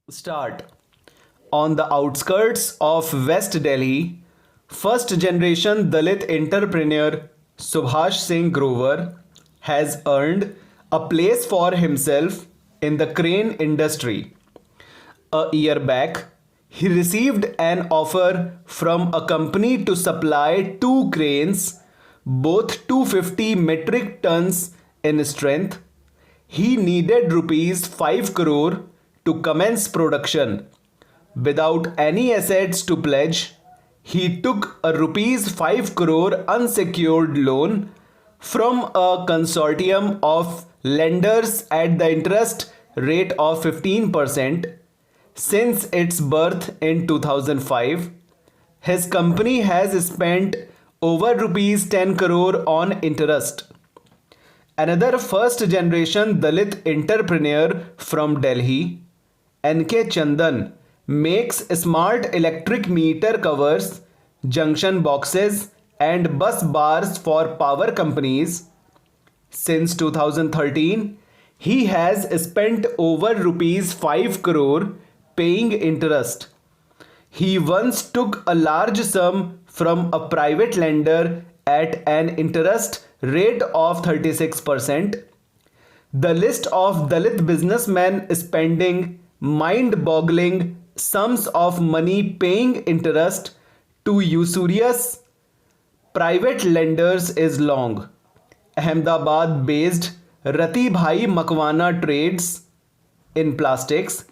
Start. On the outskirts of West Delhi, first generation Dalit entrepreneur Subhash Singh Grover has earned a place for himself in the crane industry. A year back, he received an offer from a company to supply two cranes, both 250 metric tons in strength. He needed rupees 5 crore to commence production. Without any assets to pledge, he took a rupees 5 crore unsecured loan from a consortium of lenders at the interest rate of 15%. Since its birth in 2005, his company has spent over rupees 10 crore on interest. Another first generation Dalit entrepreneur from Delhi, NK Chandan, makes smart electric meter covers, junction boxes, and bus bars for power companies. Since 2013, he has spent over rupees 5 crore paying interest. He once took a large sum from a private lender at an interest rate of 36%. The list of Dalit businessmen spending mind-boggling sums of money paying interest to usurious private lenders is long. Ahmedabad-based Ratibhai Makwana trades in plastics.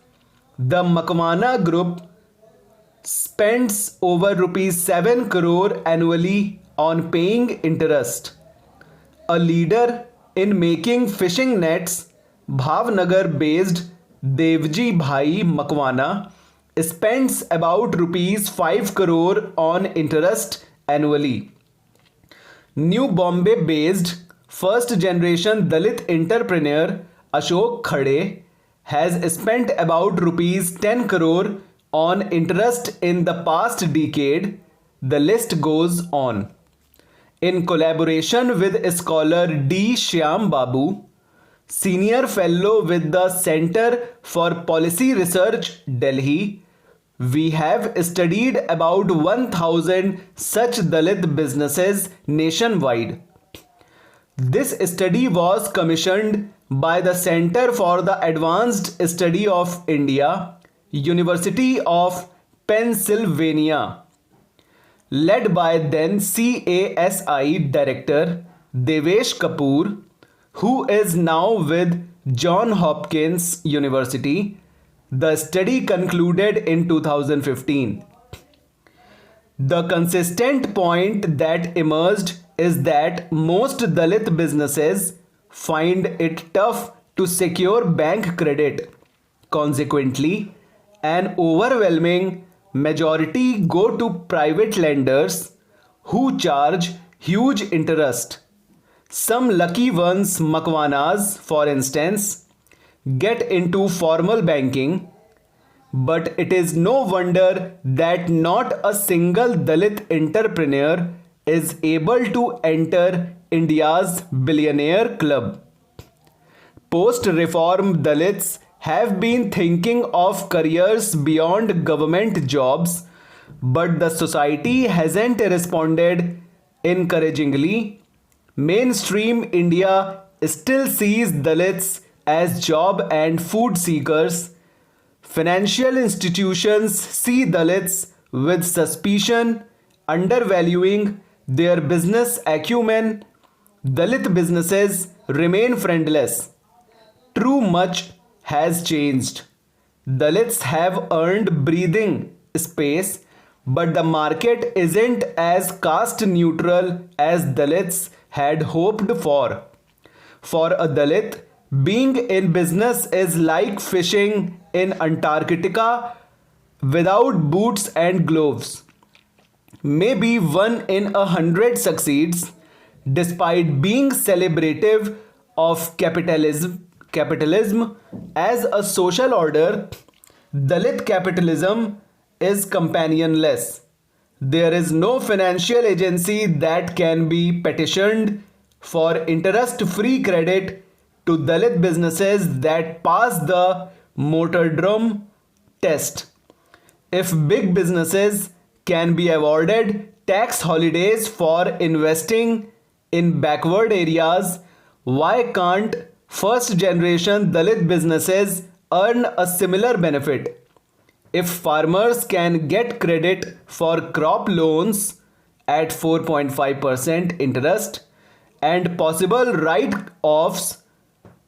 The Makwana Group spends over rupees 7 crore annually on paying interest. A leader in making fishing nets, Bhavnagar-based Digvijay Makwana spends about rupees 5 crore on interest annually. New Bombay-based first generation Dalit entrepreneur Ashok Khade has spent about rupees 10 crore on interest in the past decade. The list goes on. In collaboration with scholar D. Shyam Babu, Senior Fellow with the Center for Policy Research, Delhi, we have studied about 1,000 such Dalit businesses nationwide. This study was commissioned by the Center for the Advanced Study of India, University of Pennsylvania, led by then CASI Director Devesh Kapoor, who is now with Johns Hopkins University. The study concluded in 2015. The consistent point that emerged is that most Dalit businesses find it tough to secure bank credit. Consequently, an overwhelming majority go to private lenders who charge huge interest. Some lucky ones, Makwanas for instance, get into formal banking, but it is no wonder that not a single Dalit entrepreneur is able to enter India's billionaire club. Post-reform Dalits have been thinking of careers beyond government jobs, but the society hasn't responded encouragingly. Mainstream India still sees Dalits as job and food seekers. Financial institutions see Dalits with suspicion, undervaluing their business acumen. Dalit businesses remain friendless. Too much has changed. Dalits have earned breathing space, but the market isn't as caste neutral as Dalits had hoped for. For a Dalit, being in business is like fishing in Antarctica without boots and gloves. Maybe 1 in 100 succeeds, despite being celebrative of capitalism as a social order. Dalit capitalism is companionless. There is no financial agency that can be petitioned for interest-free credit to Dalit businesses that pass the Motordrum test. If big businesses can be awarded tax holidays for investing in backward areas, why can't first generation Dalit businesses earn a similar benefit? If farmers can get credit for crop loans at 4.5% interest and possible write-offs,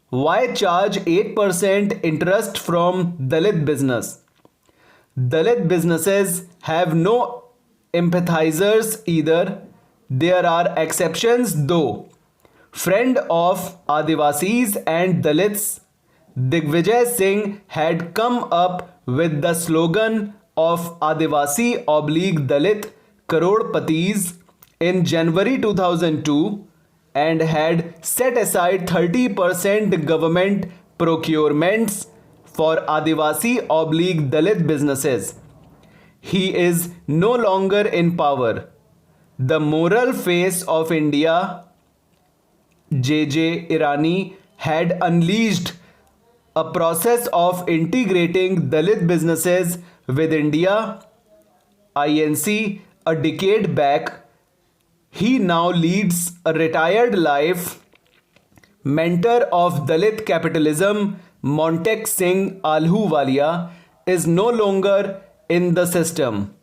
why charge 8% interest from Dalit business? Dalit businesses have no empathizers either. There are exceptions though. Friend of Adivasis and Dalits, Digvijay Singh had come up with the slogan of Adivasi oblique Dalit Karodpatis in January 2002 and had set aside 30% government procurements for Adivasi oblique Dalit businesses. He is no longer in power. The moral face of India, J.J. Irani, had unleashed a process of integrating Dalit businesses with India Inc. a decade back. He now leads a retired life. Mentor of Dalit capitalism, Montek Singh Ahluwalia, is no longer in the system.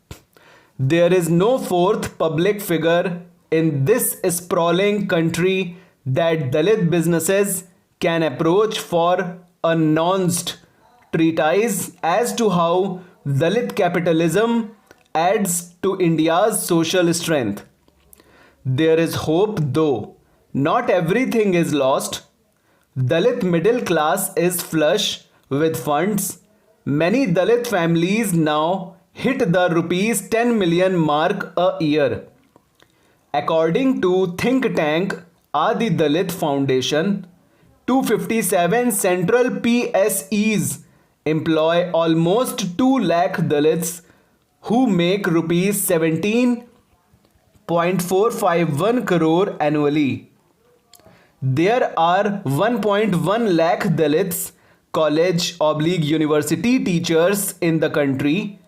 There is no fourth public figure in this sprawling country that Dalit businesses can approach for a nuanced treatise as to how Dalit capitalism adds to India's social strength. There is hope though. Not everything is lost. Dalit middle class is flush with funds. Many Dalit families now hit the rupees 10 million mark a year. According to think tank Adi Dalit Foundation, 257 central PSEs employ almost 2 lakh Dalits who make rupees 17.451 crore annually. There are 1.1 lakh Dalits college/university teachers in the country.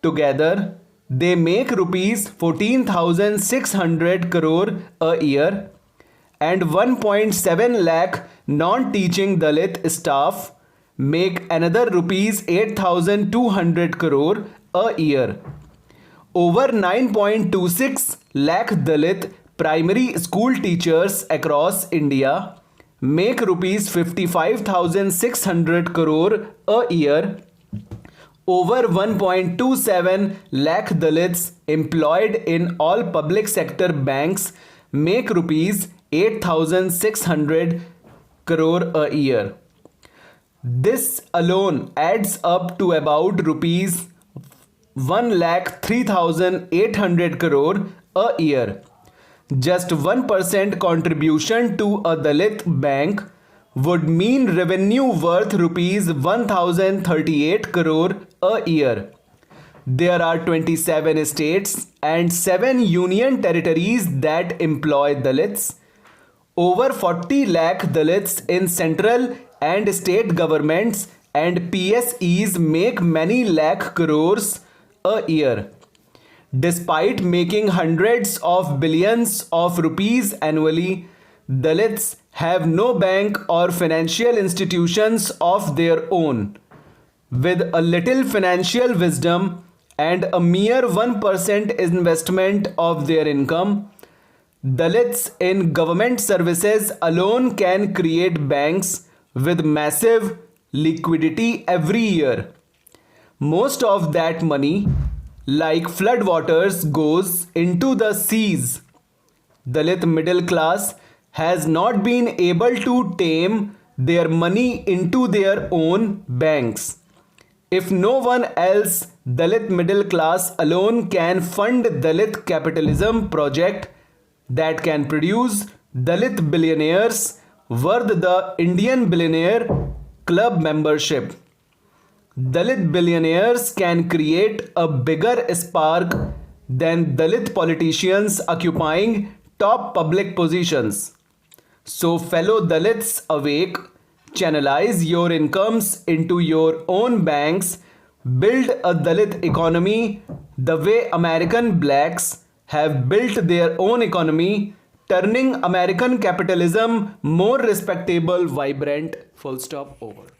Together, they make rupees 14,600 crore a year, and 1.7 lakh non-teaching Dalit staff make another rupees 8,200 crore a year. Over 9.26 lakh Dalit primary school teachers across India make rupees 55,600 crore a year. Over 1.27 lakh Dalits employed in all public sector banks make rupees 8,600 crore a year. This alone adds up to about rupees 1,03,800 crore a year. Just 1% contribution to a Dalit bank would mean revenue worth rupees 1,038 crore a year. There are 27 states and 7 union territories that employ Dalits. Over 40 lakh Dalits in central and state governments and PSEs make many lakh crores a year. Despite making hundreds of billions of rupees annually, Dalits have no bank or financial institutions of their own. With a little financial wisdom and a mere 1% investment of their income, Dalits in government services alone can create banks with massive liquidity every year. Most of that money, like floodwaters, goes into the seas. Dalit middle class has not been able to tame their money into their own banks. If no one else, Dalit middle class alone can fund Dalit capitalism project that can produce Dalit billionaires worth the Indian Billionaire Club membership. Dalit billionaires can create a bigger spark than Dalit politicians occupying top public positions. So, fellow Dalits, awake, channelize your incomes into your own banks, build a Dalit economy the way American blacks have built their own economy, turning American capitalism more respectable, vibrant. Full stop, over.